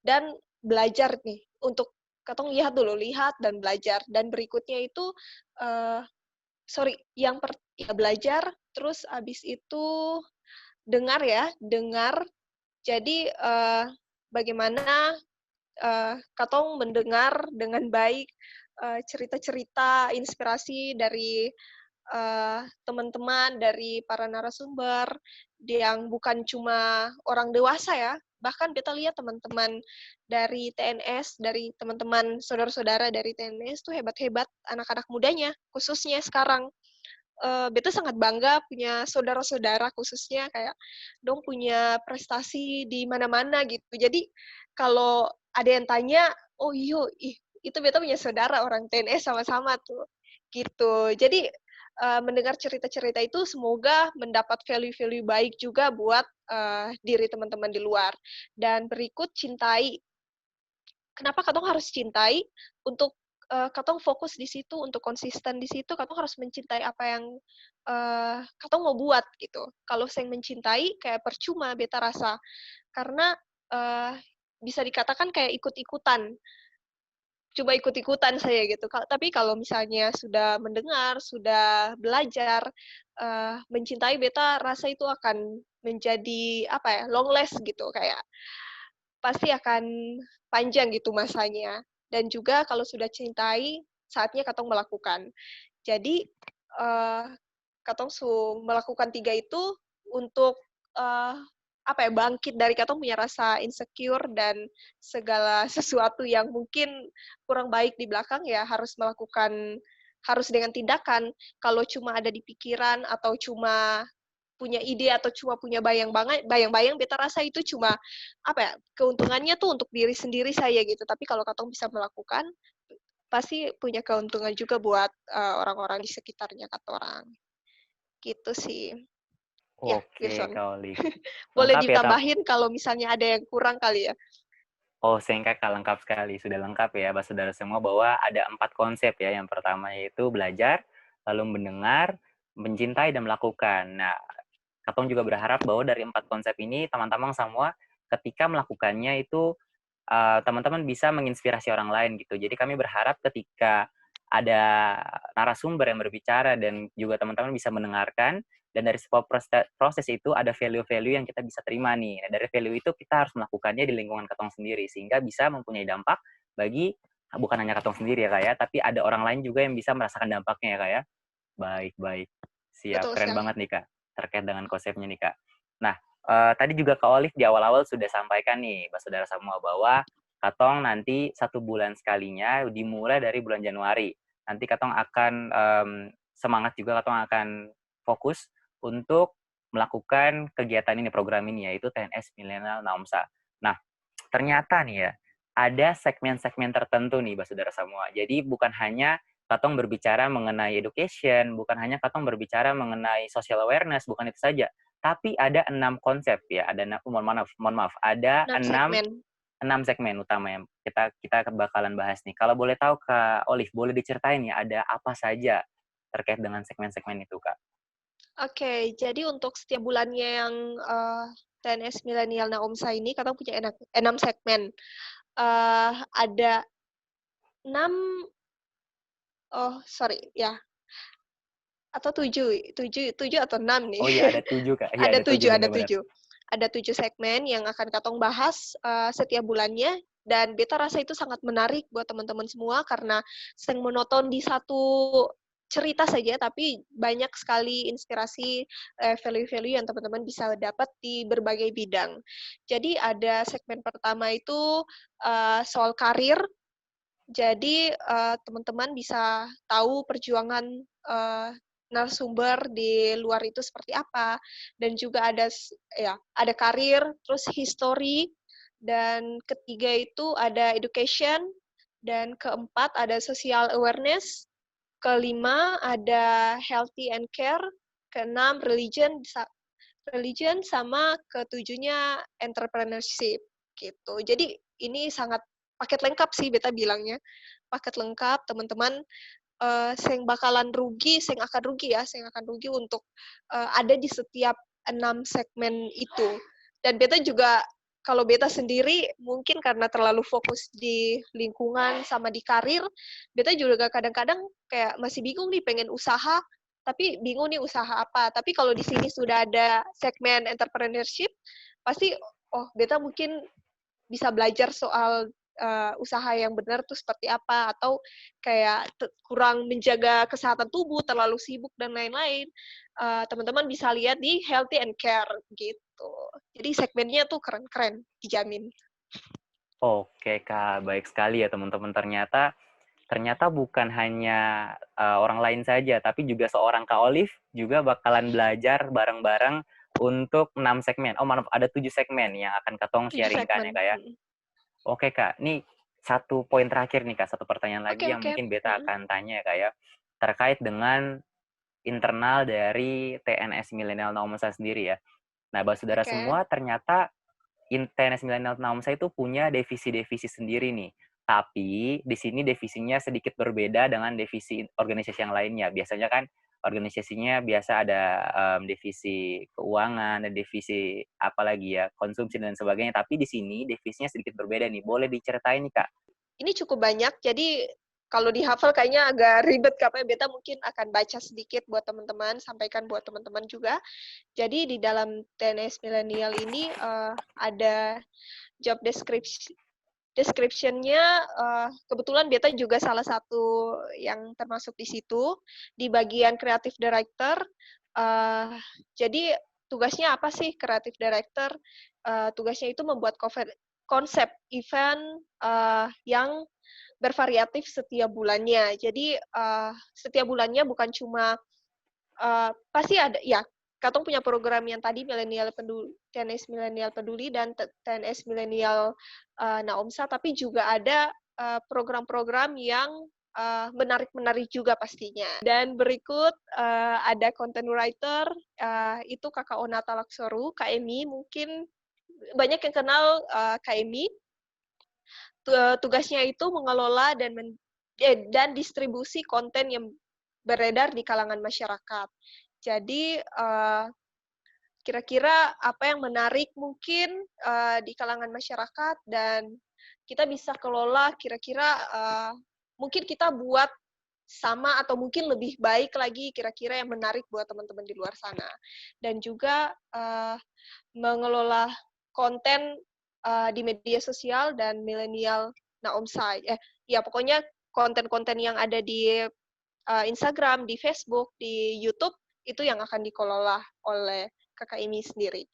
dan belajar nih untuk katong lihat dan belajar, dan berikutnya itu ya belajar, terus abis itu dengar. Jadi bagaimana katong mendengar dengan baik cerita-cerita inspirasi dari teman-teman, dari para narasumber yang bukan cuma orang dewasa ya, bahkan kita lihat teman-teman dari TNS, dari teman-teman saudara-saudara dari TNS tuh hebat-hebat anak-anak mudanya, khususnya sekarang. Beta sangat bangga punya saudara-saudara, khususnya kayak dong punya prestasi di mana-mana gitu. Jadi kalau ada yang tanya, oh iyo, itu beta punya saudara orang TNS sama-sama tuh, gitu. Jadi mendengar cerita-cerita itu semoga mendapat value-value baik juga buat diri teman-teman di luar. Dan berikut cintai. Kenapa katong harus cintai? Untuk katong fokus di situ, untuk konsisten di situ, katong harus mencintai apa yang katong mau buat gitu. Kalau saya mencintai, kayak percuma beta rasa. Karena bisa dikatakan kayak ikut-ikutan. Coba ikut-ikutan saya gitu. Tapi kalau misalnya sudah mendengar, sudah belajar, mencintai beta rasa itu akan menjadi apa ya, long last gitu, kayak pasti akan panjang gitu masanya. Dan juga kalau sudah cintai, saatnya katong melakukan. Jadi katong melakukan 3 itu untuk apa ya, bangkit dari katong punya rasa insecure dan segala sesuatu yang mungkin kurang baik di belakang, ya harus dengan tindakan. Kalau cuma ada di pikiran atau cuma punya ide atau cuma punya bayang-bayang, beta rasa itu cuma apa ya, keuntungannya tuh untuk diri sendiri saya gitu. Tapi kalau katong bisa melakukan, pasti punya keuntungan juga buat orang-orang di sekitarnya katorang. Gitu sih. Ya, Oke, Wilson. Kak Olive. Boleh Lengkap ya, ditambahin kalau misalnya ada yang kurang kali ya. Oh, singkat Kak, lengkap sekali. Sudah lengkap ya, saudara semua, bahwa ada 4 konsep ya. Yang pertama yaitu belajar, lalu mendengar, mencintai, dan melakukan. Nah, Katong juga berharap bahwa dari 4 konsep ini teman-teman semua ketika melakukannya itu teman-teman bisa menginspirasi orang lain gitu. Jadi kami berharap ketika ada narasumber yang berbicara dan juga teman-teman bisa mendengarkan, dan dari sebuah proses itu ada value-value yang kita bisa terima nih. Nah, dari value itu kita harus melakukannya di lingkungan katong sendiri sehingga bisa mempunyai dampak bagi bukan hanya katong sendiri ya Kak ya, tapi ada orang lain juga yang bisa merasakan dampaknya ya Kak ya. Baik. Siap, Betul keren sekali. banget nih Kak terkait dengan konsepnya nih Kak. Nah, tadi juga Kak Olive di awal-awal sudah sampaikan nih, saudara semua, bahwa katong nanti 1 bulan sekalinya dimulai dari bulan Januari. Nanti katong akan semangat juga, katong akan fokus untuk melakukan kegiatan ini, program ini, yaitu TNS Milenial Naumsa. Nah, ternyata nih ya, ada segmen-segmen tertentu nih, saudara semua. Jadi bukan hanya katong berbicara mengenai education, bukan hanya katong berbicara mengenai social awareness, bukan itu saja. Tapi ada 6 konsep ya, ada mohon maaf, ada 6 segmen. 6 segmen utama yang kita bakalan bahas nih. Kalau boleh tahu Kak Olive, boleh diceritain ya ada apa saja terkait dengan segmen-segmen itu Kak? Oke, jadi untuk setiap bulannya yang TNS Milenial Naumsa ini, kita punya 6 segmen. Ada 6, atau 7 atau 6 nih. Oh iya, ada 7 Kak. Iya, Ada ada 7 benar-benar. 7. Ada 7 segmen yang akan katong bahas setiap bulannya, dan beta rasa itu sangat menarik buat teman-teman semua karena sering monoton di satu cerita saja, tapi banyak sekali inspirasi, value-value yang teman-teman bisa dapat di berbagai bidang. Jadi ada segmen pertama itu soal karir. Jadi teman-teman bisa tahu perjuangan narasumber di luar itu seperti apa, dan juga ada karir, terus history, dan ketiga itu ada education, dan keempat ada social awareness, kelima ada healthy and care, keenam religion, sama ketujuhnya entrepreneurship gitu. Jadi ini sangat paket lengkap sih beta bilangnya. Paket lengkap, teman-teman sing bakalan rugi, sing akan rugi untuk ada di setiap 6 segmen itu. Dan beta juga, kalau beta sendiri mungkin karena terlalu fokus di lingkungan sama di karir, beta juga kadang-kadang kayak masih bingung nih pengen usaha, tapi bingung nih usaha apa. Tapi kalau di sini sudah ada segmen entrepreneurship, pasti beta mungkin bisa belajar soal usaha yang benar tuh seperti apa, atau kayak kurang menjaga kesehatan tubuh, terlalu sibuk dan lain-lain. Teman-teman bisa lihat di Healthy and Care gitu. Jadi segmennya tuh keren-keren, dijamin. Oke Kak, baik sekali ya teman-teman. Ternyata bukan hanya orang lain saja, tapi juga seorang Kak Olive juga bakalan belajar bareng-bareng untuk 6 segmen. Oh maaf, ada 7 segmen yang akan katong 7 sharingkan segmen. ya Kak ya. Oke Kak, nih satu poin terakhir nih Kak, satu pertanyaan lagi yang Oke. mungkin beta akan tanya ya Kak ya, terkait dengan internal dari TNS Milenial Naumsa sendiri ya. Nah, saudara Oke. semua, ternyata TNS Milenial Naumsa itu punya divisi-divisi sendiri nih. Tapi di sini divisinya sedikit berbeda dengan divisi organisasi yang lainnya. Biasanya kan organisasinya biasa ada divisi keuangan, dan divisi apa lagi ya, konsumsi dan sebagainya. Tapi di sini divisinya sedikit berbeda nih. Boleh diceritain nih Kak? Ini cukup banyak, jadi kalau dihafal kayaknya agak ribet, Kak. Beta mungkin akan baca sedikit buat teman-teman, sampaikan buat teman-teman juga. Jadi di dalam TNS Milenial ini ada job description-nya, kebetulan beta juga salah satu yang termasuk di situ, di bagian creative director. Jadi tugasnya apa sih creative director? Tugasnya itu membuat konsep event yang bervariatif setiap bulannya. Jadi setiap bulannya bukan cuma pasti ada ya. Katong punya program yang tadi Milenial Peduli, TNS Milenial Peduli dan TNS Milenial Naumsa, tapi juga ada program-program yang menarik-menarik juga pastinya. Dan berikut ada content writer, itu Kakak Onata Laksoru, KMI, mungkin banyak yang kenal KMI. Tugasnya itu mengelola dan distribusi konten yang beredar di kalangan masyarakat. Jadi kira-kira apa yang menarik mungkin di kalangan masyarakat, dan kita bisa kelola kira-kira mungkin kita buat sama atau mungkin lebih baik lagi kira-kira yang menarik buat teman-teman di luar sana. Dan juga mengelola konten di media sosial dan milenial Naomsa. Ya pokoknya konten-konten yang ada di Instagram, di Facebook, di YouTube itu yang akan dikelola oleh Kakak Imi sendiri.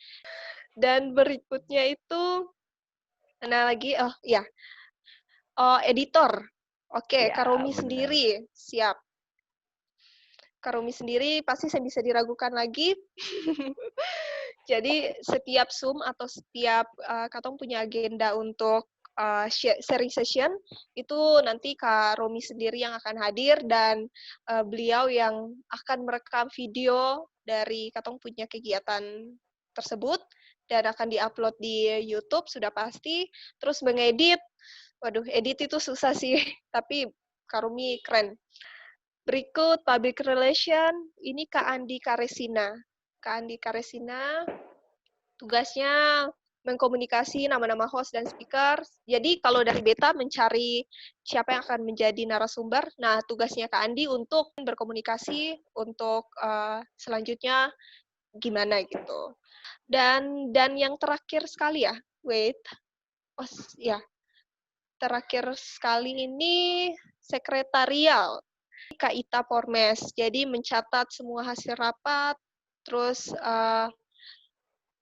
Dan berikutnya itu editor. Oke, Ya, Kak Romi benar. sendiri siap. Kak Romi sendiri pasti saya bisa diragukan lagi. Jadi setiap Zoom atau setiap Katong punya agenda untuk sharing session, itu nanti Kak Romi sendiri yang akan hadir, dan beliau yang akan merekam video dari Katong punya kegiatan tersebut, dan akan diupload di YouTube sudah pasti. Terus mengedit, waduh, edit itu susah sih, tapi Kak Romi keren. Berikut public relation, ini Kak Andi Karesina. Kak Andi Karesina tugasnya mengkomunikasi nama-nama host dan speaker. Jadi kalau dari beta mencari siapa yang akan menjadi narasumber, nah tugasnya Kak Andi untuk berkomunikasi untuk selanjutnya gimana gitu. Dan yang terakhir sekali ya, terakhir sekali ini sekretarial. Kak Ita Pormes, jadi mencatat semua hasil rapat, terus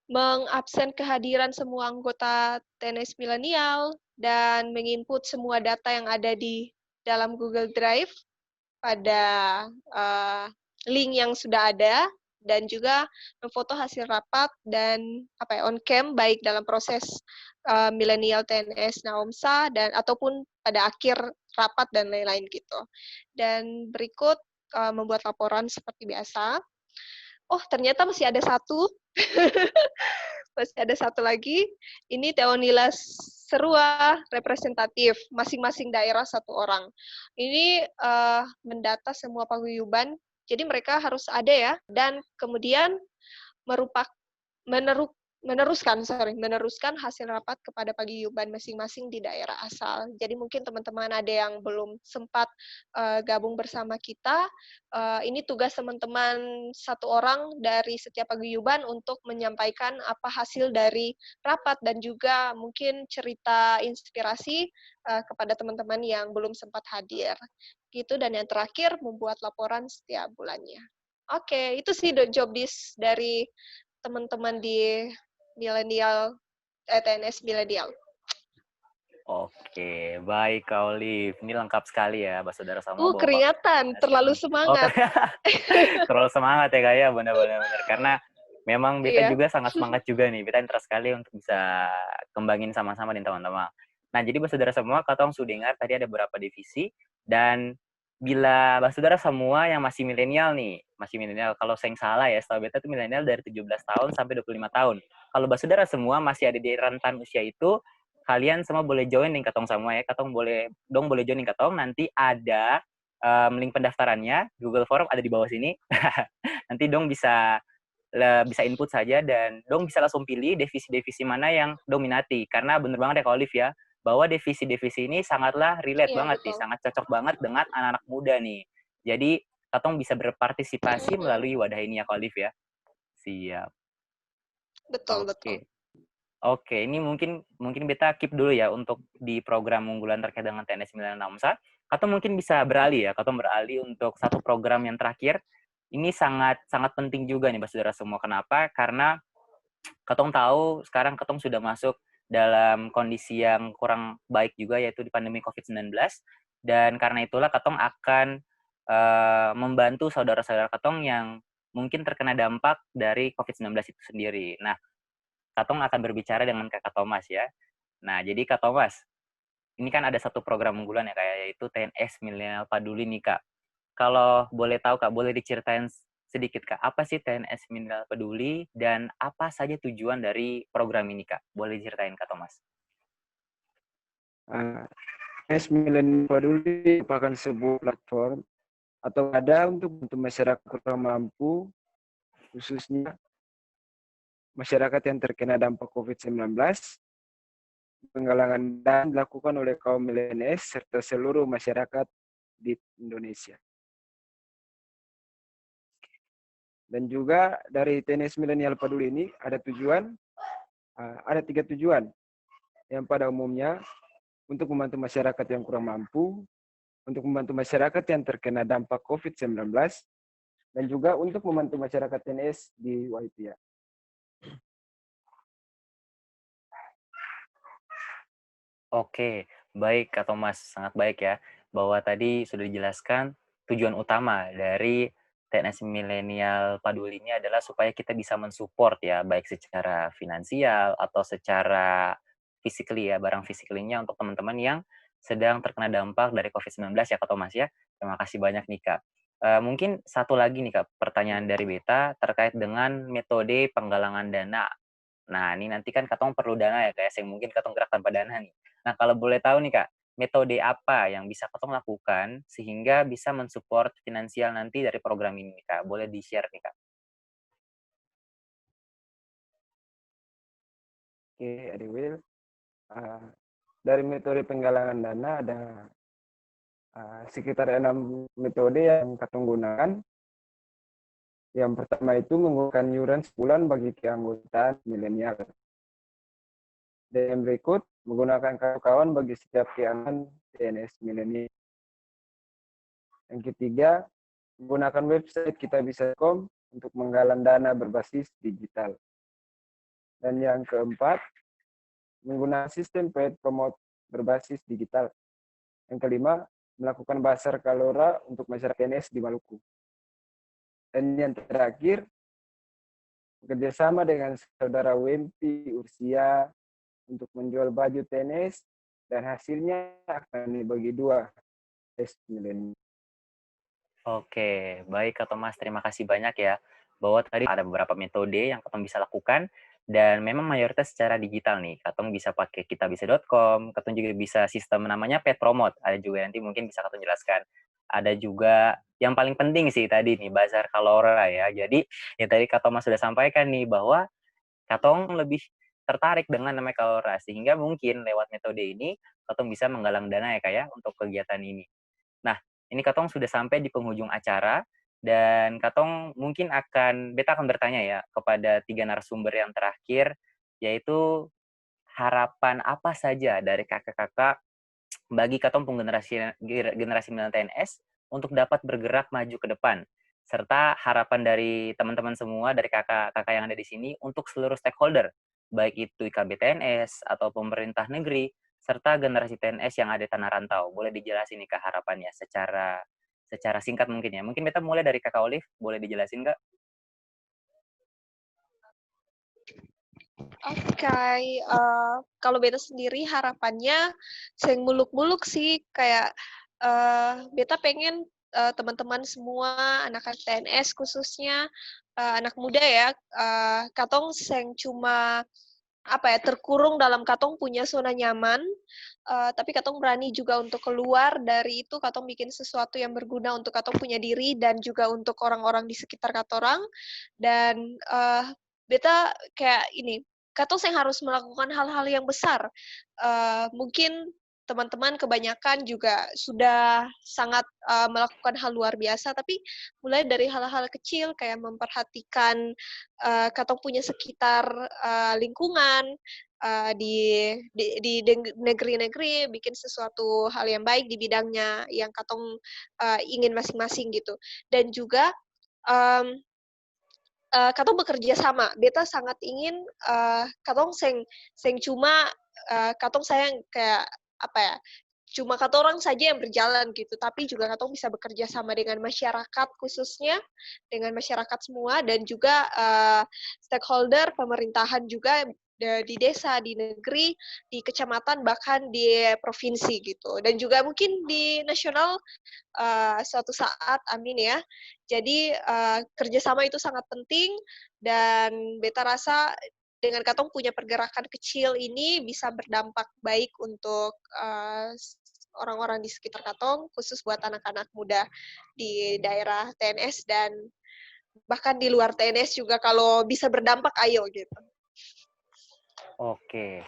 mengabsen kehadiran semua anggota TNS Milenial, dan menginput semua data yang ada di dalam Google Drive pada link yang sudah ada, dan juga memfoto hasil rapat dan on cam baik dalam proses Milenial TNS Naomsa dan ataupun pada akhir rapat dan lain-lain gitu. Dan berikut membuat laporan seperti biasa. Oh, ternyata masih ada satu. Masih ada satu lagi. Ini Teonila Serua representatif, masing-masing daerah satu orang. Ini mendata semua paguyuban, jadi mereka harus ada ya. Dan kemudian meneruskan hasil rapat kepada paguyuban masing-masing di daerah asal. Jadi mungkin teman-teman ada yang belum sempat gabung bersama kita. Ini tugas teman-teman satu orang dari setiap paguyuban untuk menyampaikan apa hasil dari rapat, dan juga mungkin cerita inspirasi kepada teman-teman yang belum sempat hadir. Gitu. Dan yang terakhir membuat laporan setiap bulannya. Oke, itu sih job desk dari teman-teman di TNS Milenial. Oke, baik Kak Olive. Ini lengkap sekali ya, Saudara sama Bapak. Kelihatan terlalu semangat. Terlalu semangat ya Kak ya, benar-benar. Karena memang beta juga sangat semangat juga nih. Beta interest sekali untuk bisa kembangin sama-sama dengan teman-teman. Nah, jadi Saudara semua, Katong sudah dengar tadi ada beberapa divisi, dan bila Saudara semua yang masih milenial nih, kalau saya salah ya, setahu beta itu milenial dari 17 tahun sampai 25 tahun. Kalau Saudara semua masih ada di rentan usia itu, kalian semua boleh join link Katong semua ya. Katong boleh join link Katong. Nanti ada link pendaftarannya, Google Form ada di bawah sini. Nanti dong bisa input saja, dan dong bisa langsung pilih divisi-divisi mana yang dominati. Karena bener banget ya Kak Olive ya, bahwa divisi-divisi ini sangatlah relate banget nih, sangat cocok banget dengan anak-anak muda nih. Jadi Katong bisa berpartisipasi melalui wadah ini ya Kak Olive ya. Siap. Betul. Oke, ini mungkin beta keep dulu ya untuk di program unggulan terkait dengan TNS Milenial Naomsa. Atau mungkin bisa beralih untuk satu program yang terakhir. Ini sangat penting juga nih Saudara semua. Kenapa? Karena Katong tahu sekarang Katong sudah masuk dalam kondisi yang kurang baik juga, yaitu di pandemi COVID-19. Dan karena itulah Katong akan membantu saudara-saudara Katong yang mungkin terkena dampak dari COVID-19 itu sendiri. Nah, Katong akan berbicara dengan Kakak Thomas ya. Nah, jadi Kak Thomas, ini kan ada satu program unggulan ya Kak, yaitu TNS Milenial Paduli nih Kak. Kalau boleh tahu Kak, boleh diceritain sedikit Kak, apa sih TNS Milenial Peduli dan apa saja tujuan dari program ini Kak? Boleh diceritain Kak Thomas? TNS Milenial Peduli merupakan sebuah platform atau wadah untuk masyarakat kurang mampu, khususnya masyarakat yang terkena dampak COVID-19, penggalangan dana dilakukan oleh kaum milenial serta seluruh masyarakat di Indonesia. Dan juga dari TNS Milenial Peduli ini ada tiga tujuan yang pada umumnya untuk membantu masyarakat yang kurang mampu, untuk membantu masyarakat yang terkena dampak COVID-19, dan juga untuk membantu masyarakat TNS di Waitia. Oke, baik Kak Thomas, sangat baik ya. Bahwa tadi sudah dijelaskan tujuan utama dari TNS Milenial Peduli ini adalah supaya kita bisa mensupport ya, baik secara finansial atau secara physically ya, barang physically-nya untuk teman-teman yang sedang terkena dampak dari COVID-19 ya Kak Thomas ya. Terima kasih banyak nih Kak. Mungkin satu lagi nih Kak, pertanyaan dari Beta terkait dengan metode penggalangan dana. Nah, ini nanti kan Katong perlu dana ya, kayak yang mungkin Katong gerak tanpa dana nih. Nah, kalau boleh tahu nih Kak, metode apa yang bisa Katong lakukan sehingga bisa mensupport finansial nanti dari program ini nih, Kak? Boleh di-share nih Kak? Oke, Adiwil. Dari metode penggalangan dana ada sekitar 6 metode yang Katong gunakan. Yang pertama itu mengumpulkan iuran sebulan bagi keanggotaan milenial. Dan yang berikut, menggunakan kawan bagi setiap keanggotaan TNS milenial. Yang ketiga, menggunakan website kitabisa.com untuk menggalang dana berbasis digital. Dan yang keempat, menggunakan sistem paid promote berbasis digital. Yang kelima, melakukan basar kalora untuk masyarakat TNS di Maluku. Dan yang terakhir, bekerjasama dengan saudara Wempi Ursia untuk menjual baju tenis dan hasilnya akan dibagi 2 milenial. Oke, baik Kak Thomas, terima kasih banyak ya. Bahwa tadi ada beberapa metode yang Katong bisa lakukan dan memang mayoritas secara digital nih. Katong bisa pakai kitabisa.com, Katong juga bisa sistem namanya paid promote. Ada juga nanti mungkin bisa Katong jelaskan. Ada juga yang paling penting sih tadi nih, bazar kalora ya. Jadi yang tadi Kak Thomas sudah sampaikan nih bahwa Katong lebih tertarik dengan namanya kalora sehingga mungkin lewat metode ini Katong bisa menggalang dana ya Kak ya untuk kegiatan ini. Nah, ini Katong sudah sampai di penghujung acara dan Katong mungkin Beta akan bertanya ya kepada 3 narasumber yang terakhir, yaitu harapan apa saja dari kakak-kakak bagi Katong generasi milenial TNS untuk dapat bergerak maju ke depan, serta harapan dari teman-teman semua, dari kakak-kakak yang ada di sini untuk seluruh stakeholder, baik itu IKB TNS atau pemerintah negeri, serta generasi TNS yang ada di tanah rantau. Boleh dijelasin nih Kak harapannya secara singkat mungkin ya. Mungkin Beta mulai dari Kakak Olive, boleh dijelasin Kak? Oke, kalau Beta sendiri harapannya sering muluk-muluk sih, kayak Beta pengen teman-teman semua, anak-anak TNS khususnya, anak muda ya, katong seng cuma terkurung dalam katong punya zona nyaman, tapi katong berani juga untuk keluar dari itu, katong bikin sesuatu yang berguna untuk katong punya diri dan juga untuk orang-orang di sekitar katorang. Dan beta kayak ini, katong yang harus melakukan hal-hal yang besar. Mungkin teman-teman kebanyakan juga sudah sangat melakukan hal luar biasa, tapi mulai dari hal-hal kecil kayak memperhatikan katong punya sekitar lingkungan, di negeri-negeri bikin sesuatu hal yang baik di bidangnya yang katong ingin masing-masing gitu. Dan juga katong bekerja sama. Beta sangat ingin katong seng cuma katong sayang kayak cuma katorang saja yang berjalan gitu, tapi juga katong bisa bekerja sama dengan masyarakat khususnya, dengan masyarakat semua dan juga stakeholder pemerintahan juga di desa, di negeri, di kecamatan, bahkan di provinsi gitu. Dan juga mungkin di nasional suatu saat, amin ya. Jadi kerjasama itu sangat penting dan beta rasa dengan katong punya pergerakan kecil ini bisa berdampak baik untuk orang-orang di sekitar katong, khusus buat anak-anak muda di daerah TNS dan bahkan di luar TNS juga kalau bisa berdampak ayo gitu. Oke,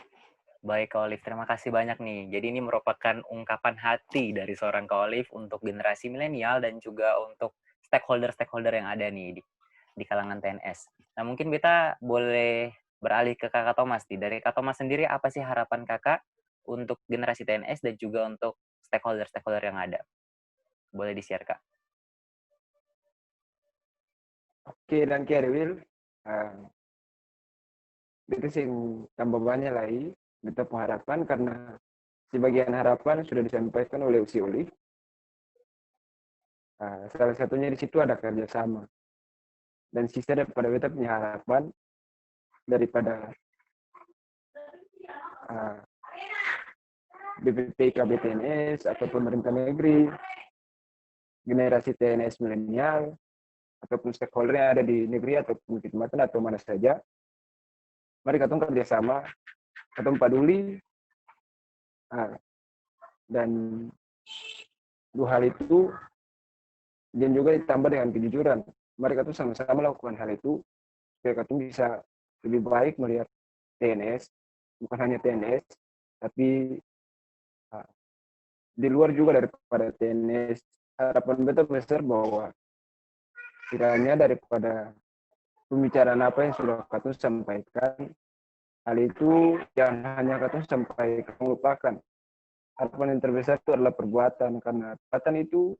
baik Kak Olive, terima kasih banyak nih. Jadi ini merupakan ungkapan hati dari seorang Kak Olive untuk generasi milenial dan juga untuk stakeholder-stakeholder yang ada nih di kalangan TNS. Nah mungkin kita boleh beralih ke Kakak Thomas nih. Dari Kak Thomas sendiri, apa sih harapan Kakak untuk generasi TNS dan juga untuk stakeholder-stakeholder yang ada? Boleh di-share, Kak? Oke, dan Will, itu sih tambah banyak lagi kita pengharapan karena sebagian harapan sudah disampaikan oleh Usi Olive. Salah satunya di situ ada kerjasama. Dan sisa daripada kita punya harapan daripada BPPK BTNS atau pemerintah negeri, generasi TNS milenial, ataupun stakeholder yang ada di negeri ataupun kecamatan atau mana saja. Mari kita kerjasama, kita peduli, dan dua hal itu dan juga ditambah dengan kejujuran. Mari kita sama-sama lakukan hal itu supaya kita bisa lebih baik melihat TNS, bukan hanya TNS, tapi di luar juga daripada TNS. Harapan betul besar bahwa kiranya daripada pembicaraan apa yang sudah Katun sampaikan, hal itu jangan hanya Katun sampaikan melupakan. Harapan yang terbesar itu adalah perbuatan, karena perbuatan itu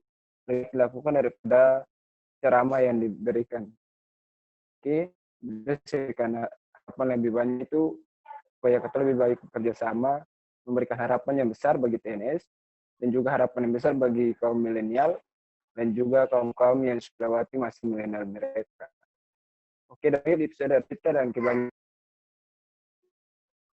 dilakukan daripada ceramah yang diberikan. Oke, karena harapan lebih banyak itu supaya kita lebih baik bekerja sama, memberikan harapan yang besar bagi TNS, dan juga harapan yang besar bagi kaum milenial, dan juga kaum-kaum yang sudah lewati masih milenial mereka. Oke, dari itu saya kita dan kebanyakan.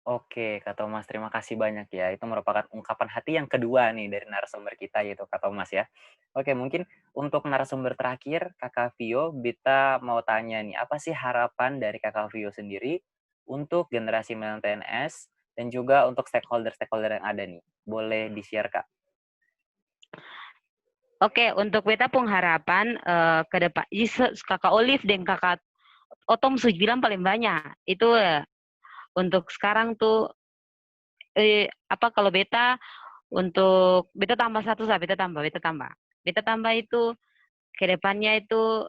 Oke, Kak Thomas, terima kasih banyak ya. Itu merupakan ungkapan hati yang kedua nih dari narasumber kita, yaitu Kak Thomas ya. Oke, mungkin untuk narasumber terakhir, Kakak Vio, Bita mau tanya nih, apa sih harapan dari Kakak Vio sendiri untuk generasi milenial TNS dan juga untuk stakeholder-stakeholder yang ada nih? Boleh di-share, Kak? Oke, untuk beta pun harapan ke depan, Kakak Olive dan Kakak Otom sudah bilang paling banyak. Itu untuk sekarang tuh kalau beta untuk beta tambah satu saya beta tambah itu ke depannya itu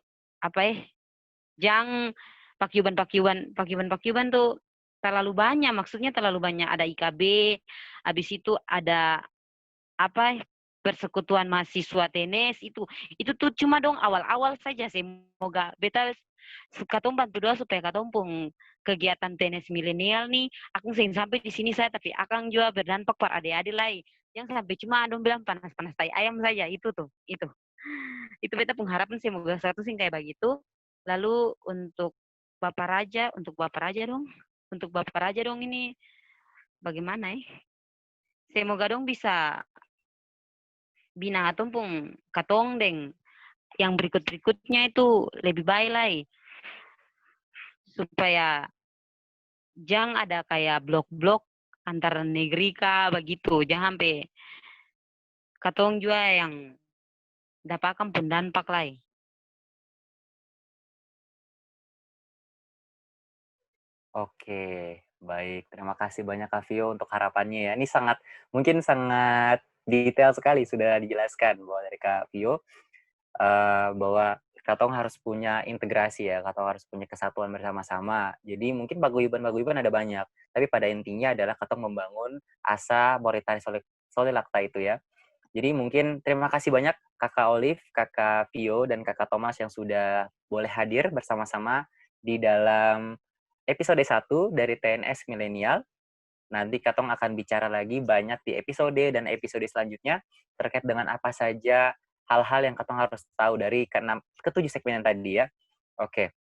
jangan pakyuban tuh terlalu banyak, maksudnya terlalu banyak. Ada IKB, habis itu ada persekutuan mahasiswa TNS, itu tuh cuma dong awal-awal saja. Semoga beta katong bantu doa supaya katong pun kegiatan TNS milenial nih akan sampai di sini saya, tapi akan juga berdampak pada adik-adik lain. Yang sampai cuma dong bilang panas-panas tai ayam saja, itu beta pengharapan semoga satu sih kayak begitu. Lalu untuk Bapak Raja dong ini bagaimana ya? Semoga dong bisa bina katong deng yang berikutnya itu lebih baik lagi, supaya jangan ada kayak blok-blok antara negeri kah begitu, jangan sampai katong juga yang dapatkan pendampak lagi. Oke, baik. Terima kasih banyak Kak Vio untuk harapannya ya. Ini mungkin sangat detail sekali sudah dijelaskan bahwa dari Kak Vio bahwa Katong harus punya integrasi ya, Katong harus punya kesatuan bersama-sama. Jadi mungkin paguyuban ada banyak, tapi pada intinya adalah Katong membangun asa Mauritania Solilakta itu ya. Jadi mungkin terima kasih banyak Kakak Olive, Kakak Vio, dan Kakak Thomas yang sudah boleh hadir bersama-sama di dalam episode 1 dari TNS Milenial. Nanti Katong akan bicara lagi banyak di episode dan episode selanjutnya terkait dengan apa saja hal-hal yang Katong harus tahu dari ketujuh segmen yang tadi ya. Oke,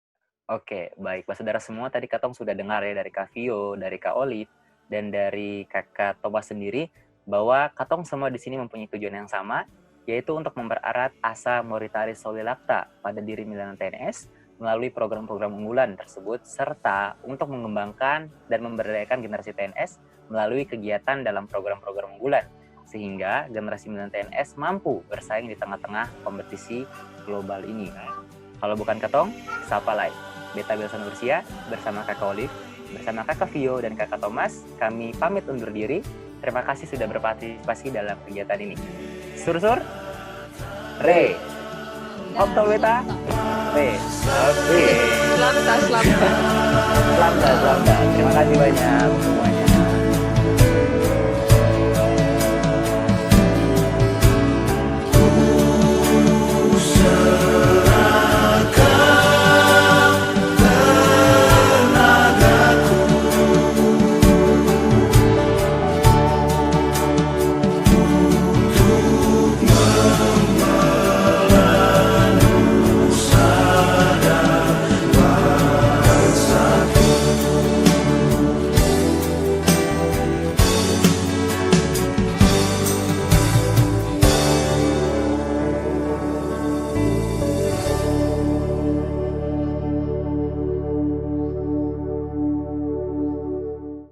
baik. Saudara semua, tadi Katong sudah dengar ya dari Kak Vio, dari Kak Olive, dan dari Kakak Thomas sendiri, bahwa Katong semua di sini mempunyai tujuan yang sama, yaitu untuk mempererat asa Mauritania Solilakta pada diri milenial TNS melalui program-program unggulan tersebut, serta untuk mengembangkan dan memberdayakan generasi TNS melalui kegiatan dalam program-program unggulan, sehingga generasi milenial TNS mampu bersaing di tengah-tengah kompetisi global ini. Kalau bukan ketong, siapa lain? Beta Belson Ursia bersama Kakak Olive, bersama Kakak Vio dan Kakak Thomas, kami pamit undur diri. Terima kasih sudah berpartisipasi dalam kegiatan ini. Sur-sur, re, Okto Beta, re. Oke. Selamat. Selamat. Terima kasih banyak semuanya.